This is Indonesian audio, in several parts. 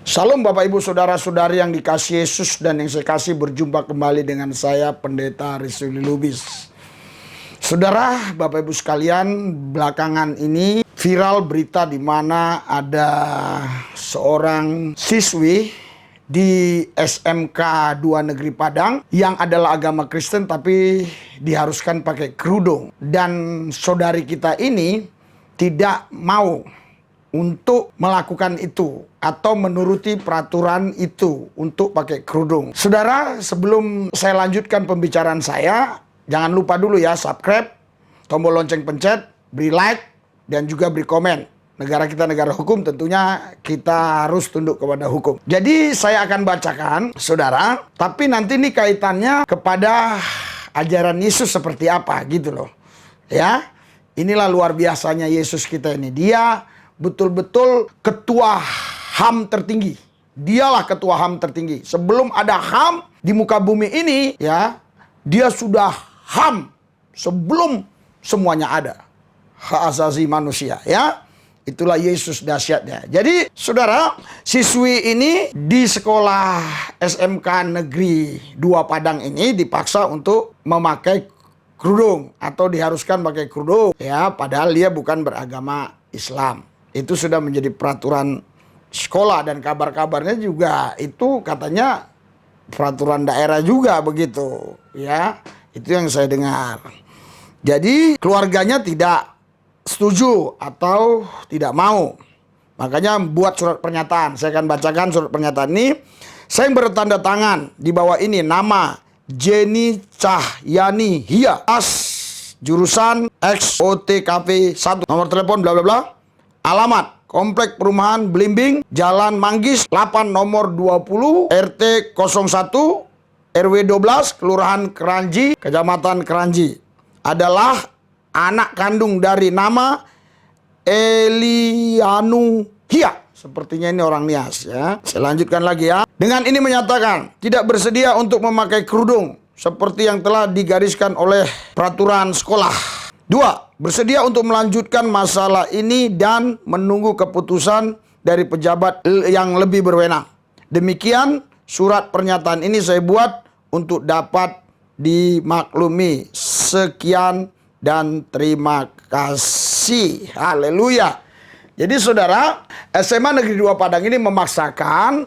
Salam Bapak Ibu Saudara-saudari yang dikasihi Yesus dan yang saya kasih, berjumpa kembali dengan saya Pendeta Rizuli Lubis. Saudara, Bapak Ibu sekalian, belakangan ini viral berita di mana ada seorang siswi di SMK 2 Negeri Padang yang adalah agama Kristen tapi diharuskan pakai kerudung. Dan saudari kita ini tidak mau untuk melakukan itu atau menuruti peraturan itu untuk pakai kerudung. Saudara, sebelum saya lanjutkan pembicaraan saya, jangan lupa dulu ya subscribe, tombol lonceng pencet, beri like, dan juga beri komen. Negara kita negara hukum, tentunya kita harus tunduk kepada hukum. Jadi saya akan bacakan, saudara, tapi nanti ini kaitannya kepada ajaran Yesus seperti apa gitu loh. Ya, inilah luar biasanya Yesus kita ini. Dia betul-betul ketua HAM tertinggi. Dialah ketua HAM tertinggi. Sebelum ada HAM di muka bumi ini, ya, dia sudah HAM sebelum semuanya ada. Hak asasi manusia, ya. Itulah Yesus dahsyatnya. Jadi, saudara, siswi ini di sekolah SMK Negeri 2 Padang ini dipaksa untuk memakai kerudung atau diharuskan pakai kerudung, ya, padahal dia bukan beragama Islam. Itu sudah menjadi peraturan sekolah dan kabar-kabarnya juga itu katanya peraturan daerah juga begitu, ya. Itu yang saya dengar. Jadi keluarganya tidak setuju atau tidak mau. Makanya buat surat pernyataan. Saya akan bacakan surat pernyataan ini. Saya bertanda tangan di bawah ini nama Jenny Cahyani Hia, jurusan XOTKP 1, nomor telepon bla bla bla. Alamat Komplek Perumahan Belimbing, Jalan Manggis 8 nomor 20, RT 01, RW 12, Kelurahan Keranji, Kecamatan Keranji. Adalah anak kandung dari nama Elianu Hia. Sepertinya ini orang Nias, ya. Saya lanjutkan lagi ya. Dengan ini menyatakan tidak bersedia untuk memakai kerudung seperti yang telah digariskan oleh peraturan sekolah. 2. Bersedia untuk melanjutkan masalah ini dan menunggu keputusan dari pejabat yang lebih berwenang. Demikian surat pernyataan ini saya buat untuk dapat dimaklumi. Sekian dan terima kasih. Haleluya. Jadi saudara, SMA Negeri 2 Padang ini memaksakan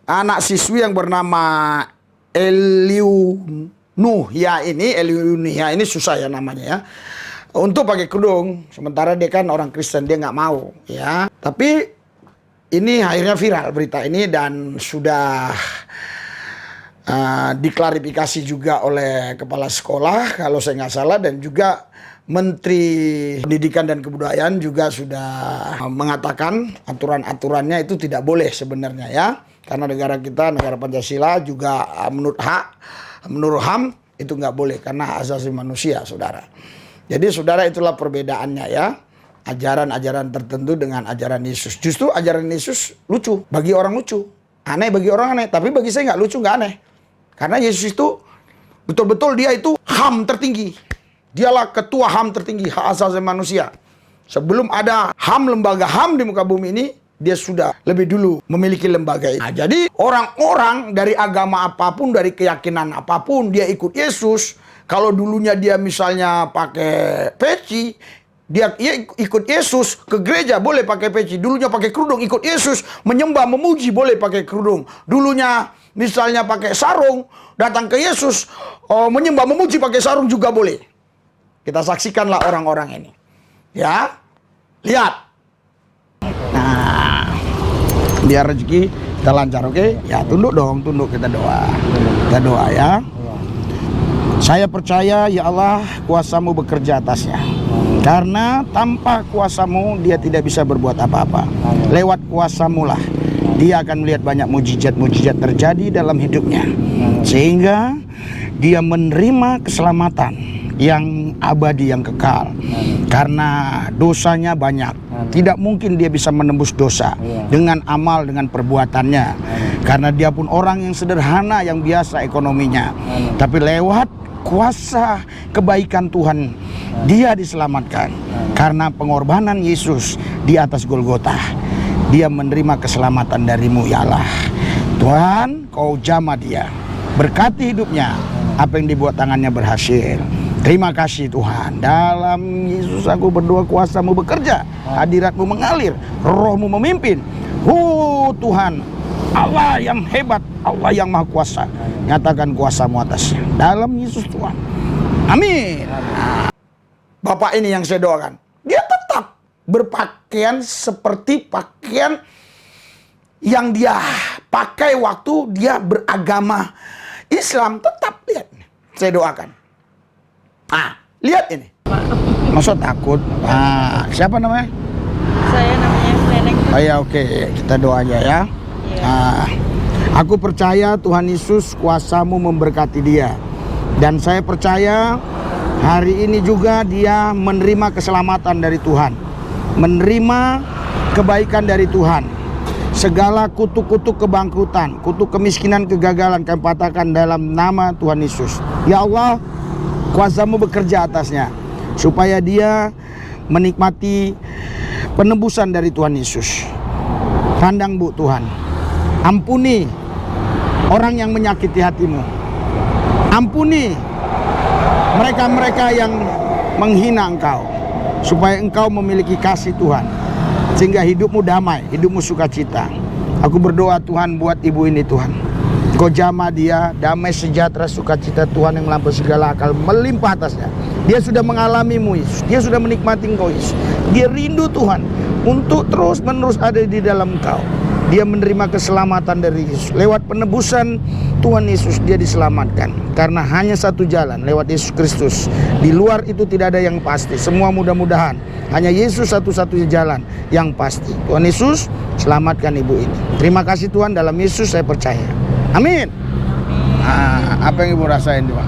anak siswi yang bernama Eliunuhia ini susah ya namanya ya, untuk pakai kerudung. Sementara dia kan orang Kristen, dia nggak mau, ya. Tapi ini akhirnya viral berita ini dan sudah diklarifikasi juga oleh kepala sekolah kalau saya nggak salah, dan juga Menteri Pendidikan dan Kebudayaan juga sudah mengatakan aturan-aturannya itu tidak boleh sebenarnya, ya. Karena negara kita negara Pancasila juga menurut HAM itu nggak boleh karena hak asasi manusia, saudara. Jadi saudara, itulah perbedaannya, ya. Ajaran-ajaran tertentu dengan ajaran Yesus. Justru ajaran Yesus lucu, bagi orang lucu. Aneh bagi orang aneh. Tapi bagi saya nggak lucu, nggak aneh. Karena Yesus itu betul-betul dia itu HAM tertinggi. Dialah ketua HAM tertinggi, hak asasi manusia. Sebelum ada HAM, lembaga HAM di muka bumi ini, dia sudah lebih dulu memiliki lembaga ini. Nah, jadi orang-orang dari agama apapun, dari keyakinan apapun, dia ikut Yesus. Kalau dulunya dia misalnya pakai peci, dia ikut Yesus. Ke gereja boleh pakai peci. Dulunya pakai kerudung, ikut Yesus. Menyembah, memuji boleh pakai kerudung. Dulunya misalnya pakai sarung, datang ke Yesus, menyembah, memuji pakai sarung juga boleh. Kita saksikanlah orang-orang ini, ya. Lihat. Nah, biar rezeki kita lancar, oke? Ya, tunduk dong, tunduk, kita doa. Kita doa, ya. Saya percaya, ya Allah, kuasa-Mu bekerja atasnya. Karena tanpa kuasa-Mu, dia tidak bisa berbuat apa-apa. Lewat kuasa-Mu lah dia akan melihat banyak mujizat-mujizat terjadi dalam hidupnya. Sehingga dia menerima keselamatan yang abadi, yang kekal. Karena dosanya banyak. Tidak mungkin dia bisa menembus dosa dengan amal, dengan perbuatannya. Karena dia pun orang yang sederhana, yang biasa ekonominya. Tapi lewat kuasa kebaikan Tuhan, dia diselamatkan. Karena pengorbanan Yesus di atas Golgota. dia menerima keselamatan darimu ya Allah. Tuhan, kau jamah dia, berkati hidupnya, apa yang dibuat tangannya berhasil. Terima kasih Tuhan. Dalam Yesus aku berdoa, kuasa-Mu bekerja, hadirat-Mu mengalir, roh-Mu memimpin. Tuhan, Allah yang hebat, Allah yang maha kuasa, nyatakan kuasa-Mu atasnya. Dalam Yesus Tuhan. Amin. Bapak ini yang saya doakan, dia tetap berpakaian seperti pakaian yang dia pakai waktu dia beragama Islam. Tetap lihat, saya doakan. Lihat ini. Maksud takut. Siapa namanya? Saya namanya Neneng. Ya oke, kita doa aja ya. Aku percaya Tuhan Yesus kuasa-Mu memberkati dia. Dan saya percaya hari ini juga dia menerima keselamatan dari Tuhan, menerima kebaikan dari Tuhan. Segala kutuk-kutuk kebangkrutan, kutuk kemiskinan, kegagalan kami patahkan dalam nama Tuhan Yesus. Ya Allah, kuasa-Mu bekerja atasnya, supaya dia menikmati penebusan dari Tuhan Yesus. Pandang Bu Tuhan, ampuni orang yang menyakiti hati-Mu. Ampuni mereka-mereka yang menghina Engkau, supaya Engkau memiliki kasih Tuhan, sehingga hidupmu damai, hidupmu sukacita. Aku berdoa Tuhan buat ibu ini Tuhan, Kau jamah dia, damai sejahtera sukacita Tuhan yang melampaui segala akal melimpah atasnya. Dia sudah mengalami-Mu Yesus, dia sudah menikmati Engkau Yesus. Dia rindu Tuhan untuk terus menerus ada di dalam Engkau. Dia menerima keselamatan dari Yesus. Lewat penebusan Tuhan Yesus dia diselamatkan. Karena hanya satu jalan, lewat Yesus Kristus. Di luar itu tidak ada yang pasti. Semua mudah-mudahan hanya Yesus satu-satunya jalan yang pasti. Tuhan Yesus, selamatkan ibu ini. Terima kasih Tuhan, dalam Yesus saya percaya. Amin. Apa yang ibu rasain Pak?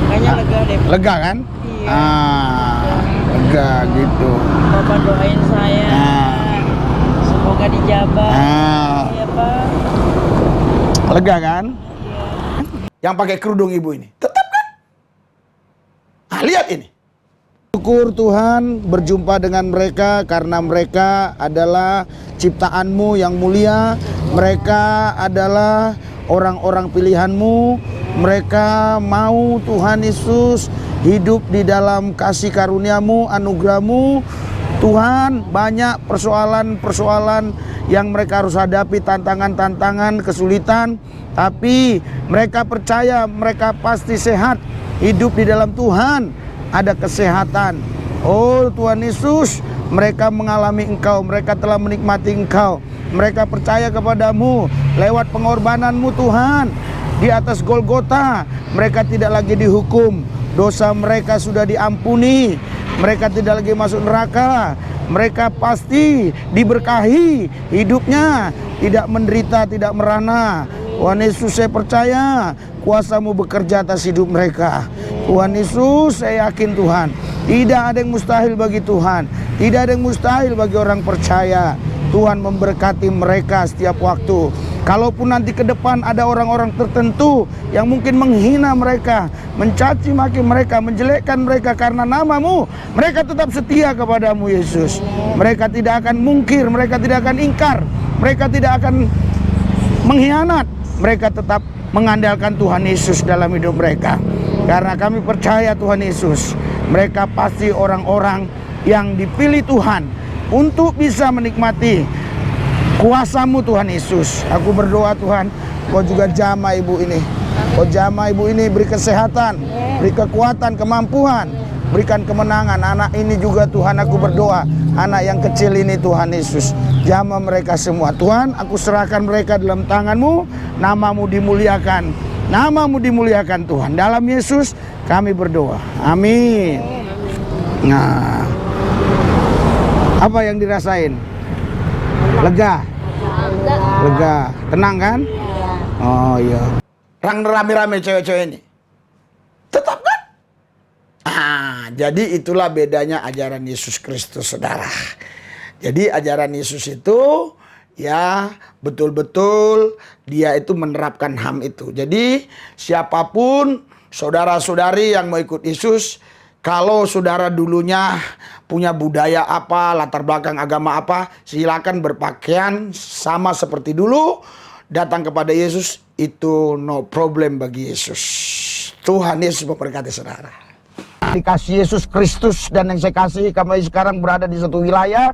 Kayaknya lega deh. Lega kan? Iya. Lega gitu. Bapak doain saya. Semoga dijabah. Iya Pak. Lega kan? Iya. Yang pakai kerudung ibu ini, tetap kan? Lihat ini. Syukur Tuhan berjumpa dengan mereka, karena mereka adalah ciptaan-Mu yang mulia. Mereka adalah orang-orang pilihan-Mu. Mereka mau Tuhan Yesus hidup di dalam kasih karunia-Mu, anugerah-Mu. Tuhan, banyak persoalan-persoalan yang mereka harus hadapi, tantangan-tantangan, kesulitan. Tapi mereka percaya mereka pasti sehat. Hidup di dalam Tuhan ada kesehatan. Oh Tuhan Yesus, mereka mengalami Engkau, mereka telah menikmati Engkau. Mereka percaya kepadamu lewat pengorbanan-Mu Tuhan. Di atas Golgota mereka tidak lagi dihukum, dosa mereka sudah diampuni. Mereka tidak lagi masuk neraka. Mereka pasti diberkahi hidupnya, tidak menderita, tidak merana. Tuhan Yesus, saya percaya kuasa-Mu bekerja atas hidup mereka. Tuhan Yesus, saya yakin Tuhan, tidak ada yang mustahil bagi Tuhan. Tidak ada yang mustahil bagi orang percaya. Tuhan memberkati mereka setiap waktu. Kalaupun nanti ke depan ada orang-orang tertentu yang mungkin menghina mereka, mencaci maki mereka, menjelekkan mereka karena nama-Mu, mereka tetap setia kepadamu Yesus. Mereka tidak akan mungkir, mereka tidak akan ingkar, mereka tidak akan mengkhianat. Mereka tetap mengandalkan Tuhan Yesus dalam hidup mereka. Karena kami percaya Tuhan Yesus, mereka pasti orang-orang yang dipilih Tuhan untuk bisa menikmati kuasa-Mu Tuhan Yesus. Aku berdoa Tuhan, Kau juga jamah ibu ini. Kau jamah ibu ini, beri kesehatan, beri kekuatan, kemampuan, berikan kemenangan. Anak ini juga Tuhan, aku berdoa, anak yang kecil ini Tuhan Yesus, jamah mereka semua. Tuhan, aku serahkan mereka dalam tangan-Mu. Nama-Mu dimuliakan, nama-Mu dimuliakan Tuhan. Dalam Yesus kami berdoa, amin. Nah, apa yang dirasain? Lega? Lega. Tenang kan? Oh iya. Rame-rame cewek-cewek ini. Tetap kan? Jadi itulah bedanya ajaran Yesus Kristus, saudara. Jadi ajaran Yesus itu ya betul-betul dia itu menerapkan HAM itu. Jadi siapapun saudara-saudari yang mau ikut Yesus, Kalau saudara dulunya punya budaya apa, latar belakang agama apa, silakan berpakaian sama seperti dulu. Datang kepada Yesus, itu no problem bagi Yesus. Tuhan Yesus memberkati saudara. Dikasih Yesus Kristus dan yang saya kasih, kami sekarang berada di satu wilayah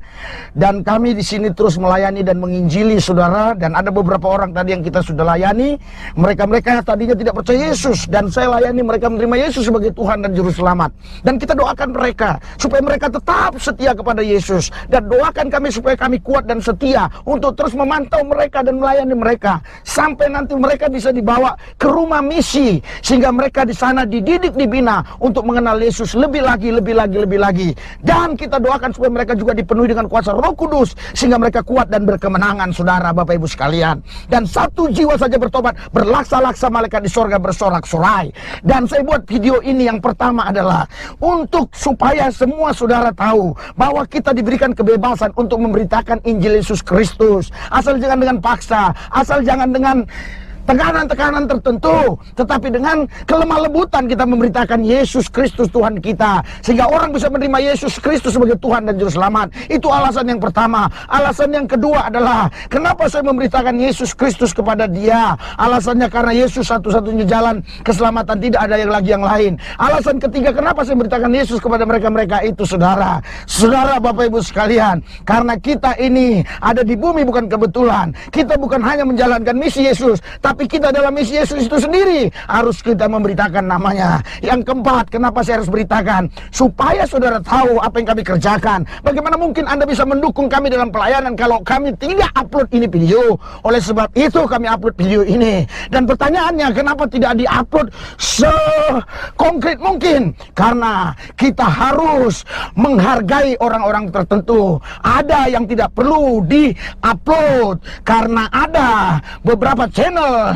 dan kami di sini terus melayani dan menginjili saudara. Dan ada beberapa orang tadi yang kita sudah layani, mereka tadinya tidak percaya Yesus dan saya layani mereka menerima Yesus sebagai Tuhan dan Juru Selamat. Dan kita doakan mereka supaya mereka tetap setia kepada Yesus, dan doakan kami supaya kami kuat dan setia untuk terus memantau mereka dan melayani mereka sampai nanti mereka bisa dibawa ke rumah misi, sehingga mereka di sana dididik, dibina untuk mengenal Yesus lebih lagi. Dan kita doakan supaya mereka juga dipenuhi dengan kuasa Roh Kudus sehingga mereka kuat dan berkemenangan, saudara, Bapak Ibu sekalian. Dan satu jiwa saja bertobat, berlaksa-laksa malaikat di sorga bersorak-sorai. Dan saya buat video ini yang pertama adalah untuk supaya semua saudara tahu bahwa kita diberikan kebebasan untuk memberitakan Injil Yesus Kristus. Asal jangan dengan paksa, asal jangan dengan tekanan-tekanan tertentu, tetapi dengan kelemah lembutan kita memberitakan Yesus Kristus Tuhan kita, sehingga orang bisa menerima Yesus Kristus sebagai Tuhan dan Juru Selamat. Itu alasan yang pertama. Alasan yang kedua adalah kenapa saya memberitakan Yesus Kristus kepada dia. Alasannya karena Yesus satu-satunya jalan keselamatan, tidak ada yang lagi yang lain. Alasan ketiga kenapa saya memberitakan Yesus kepada mereka-mereka itu, saudara Bapak Ibu sekalian, karena kita ini ada di bumi bukan kebetulan. Kita bukan hanya menjalankan misi Yesus, tapi kita dalam misi Yesus itu sendiri harus kita memberitakan namanya. Yang keempat, kenapa saya harus beritakan? Supaya saudara tahu apa yang kami kerjakan. Bagaimana mungkin Anda bisa mendukung kami dalam pelayanan kalau kami tidak upload ini video? Oleh sebab itu kami upload video ini. Dan pertanyaannya, kenapa tidak diupload sekonkret mungkin? Karena kita harus menghargai orang-orang tertentu. Ada yang tidak perlu di-upload karena ada beberapa channel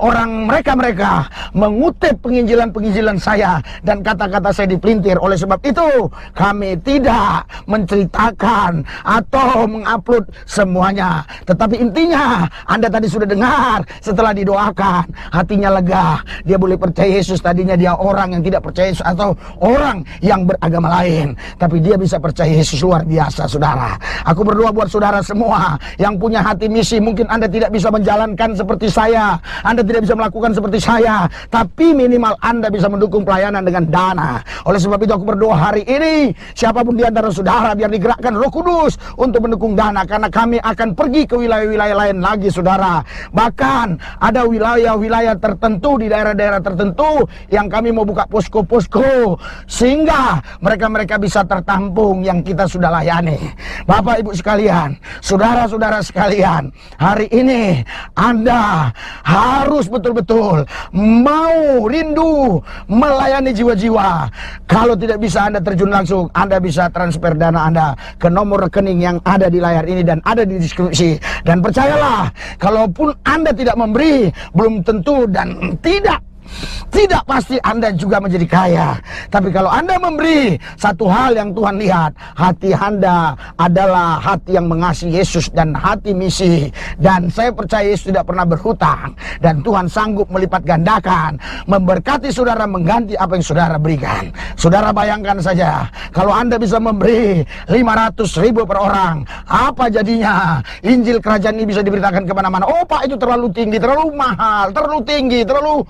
orang mereka mengutip penginjilan saya dan kata-kata saya dipelintir. Oleh sebab itu kami tidak menceritakan atau mengupload semuanya. Tetapi intinya Anda tadi sudah dengar, setelah didoakan hatinya lega, dia boleh percaya Yesus. Tadinya dia orang yang tidak percaya Yesus atau orang yang beragama lain, tapi dia bisa percaya Yesus. Luar biasa, saudara. Aku berdoa buat saudara semua yang punya hati misi. Mungkin Anda tidak bisa menjalankan seperti saya, Anda tidak bisa melakukan seperti saya, tapi minimal Anda bisa mendukung pelayanan dengan dana. Oleh sebab itu aku berdoa hari ini, siapapun di antara saudara, biar digerakkan Roh Kudus untuk mendukung dana, karena kami akan pergi ke wilayah-wilayah lain lagi, saudara. Bahkan ada wilayah-wilayah tertentu di daerah-daerah tertentu yang kami mau buka posko-posko sehingga mereka bisa tertampung yang kita sudah layani. Bapak Ibu sekalian, saudara-saudara sekalian, hari ini Anda harus betul-betul mau rindu melayani jiwa-jiwa. Kalau tidak bisa Anda terjun langsung, Anda bisa transfer dana Anda ke nomor rekening yang ada di layar ini dan ada di deskripsi. Dan percayalah, kalaupun Anda tidak memberi, belum tentu dan tidak pasti Anda juga menjadi kaya. Tapi kalau Anda memberi, satu hal yang Tuhan lihat, hati Anda adalah hati yang mengasihi Yesus dan hati misi. Dan saya percaya Yesus tidak pernah berhutang, dan Tuhan sanggup melipat gandakan, memberkati saudara, mengganti apa yang saudara berikan. Saudara bayangkan saja, kalau Anda bisa memberi 500.000 per orang, apa jadinya? Injil kerajaan ini bisa diberitakan kemana-mana. Oh Pak, itu terlalu tinggi, terlalu mahal, terlalu tinggi, terlalu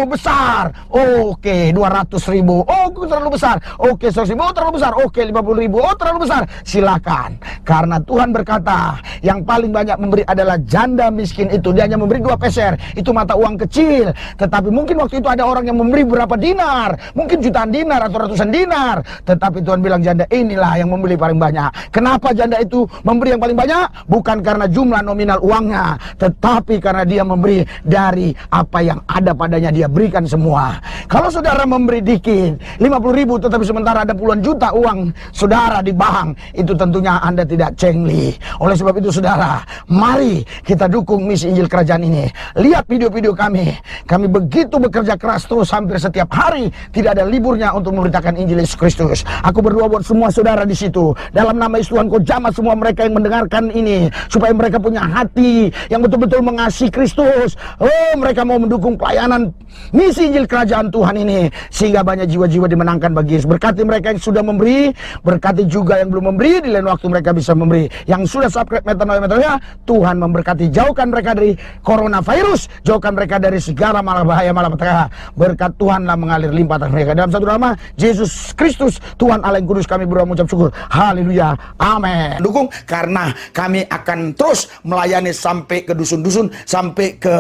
besar. Oke, 200.000. Oh, terlalu besar. Oke, 100.000. Oh, terlalu besar. Oke, 50.000. Oh, terlalu besar. Silakan. Karena Tuhan berkata, yang paling banyak memberi adalah janda miskin itu. Dia hanya memberi 2 peser. Itu mata uang kecil. Tetapi mungkin waktu itu ada orang yang memberi berapa dinar. Mungkin jutaan dinar atau ratusan dinar. Tetapi Tuhan bilang, janda inilah yang memberi paling banyak. Kenapa janda itu memberi yang paling banyak? Bukan karena jumlah nominal uangnya, tetapi karena dia memberi dari apa yang ada padanya, dia berikan semua. Kalau saudara memberi dikit, 50.000, tetapi sementara ada puluhan juta uang saudara di bank, itu tentunya Anda tidak cengli. Oleh sebab itu saudara, mari kita dukung misi Injil Kerajaan ini. Lihat video-video kami begitu bekerja keras terus, hampir setiap hari, tidak ada liburnya untuk memberitakan Injil Yesus Kristus. Aku berdoa buat semua saudara di situ, dalam nama Yesus Tuhan, Kau jamah semua mereka yang mendengarkan ini, supaya mereka punya hati yang betul-betul mengasihi Kristus. Oh, mereka mau mendukung pelayanan misi Injil Kerajaan Tuhan ini, sehingga banyak jiwa-jiwa dimenangkan bagi Yesus. Berkati mereka yang sudah memberi, berkati juga yang belum memberi, di lain waktu mereka bisa memberi. Yang sudah subscribe Metanoia, Tuhan memberkati. Jauhkan mereka dari coronavirus, jauhkan mereka dari segala bahaya malapetaka. Berkat Tuhanlah mengalir limpah atas mereka. Dalam satu nama Yesus Kristus, Tuhan Allah yang kudus, kami berdoa mengucap syukur. Haleluya, amin. Dukung, karena kami akan terus melayani sampai ke dusun-dusun, sampai ke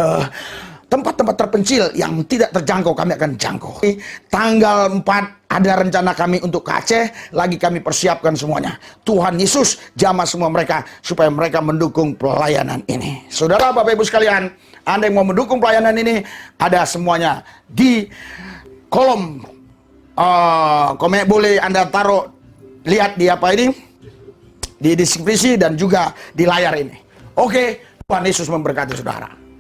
tempat-tempat terpencil yang tidak terjangkau. Kami akan jangkau. Tanggal 4 ada rencana kami untuk ke Aceh. Lagi kami persiapkan semuanya. Tuhan Yesus jamah semua mereka, supaya mereka mendukung pelayanan ini. Saudara, Bapak Ibu sekalian, Anda yang mau mendukung pelayanan ini, ada semuanya di kolom komen. Boleh Anda taruh, lihat di apa ini, di deskripsi dan juga di layar ini. Oke, Tuhan Yesus memberkati saudara.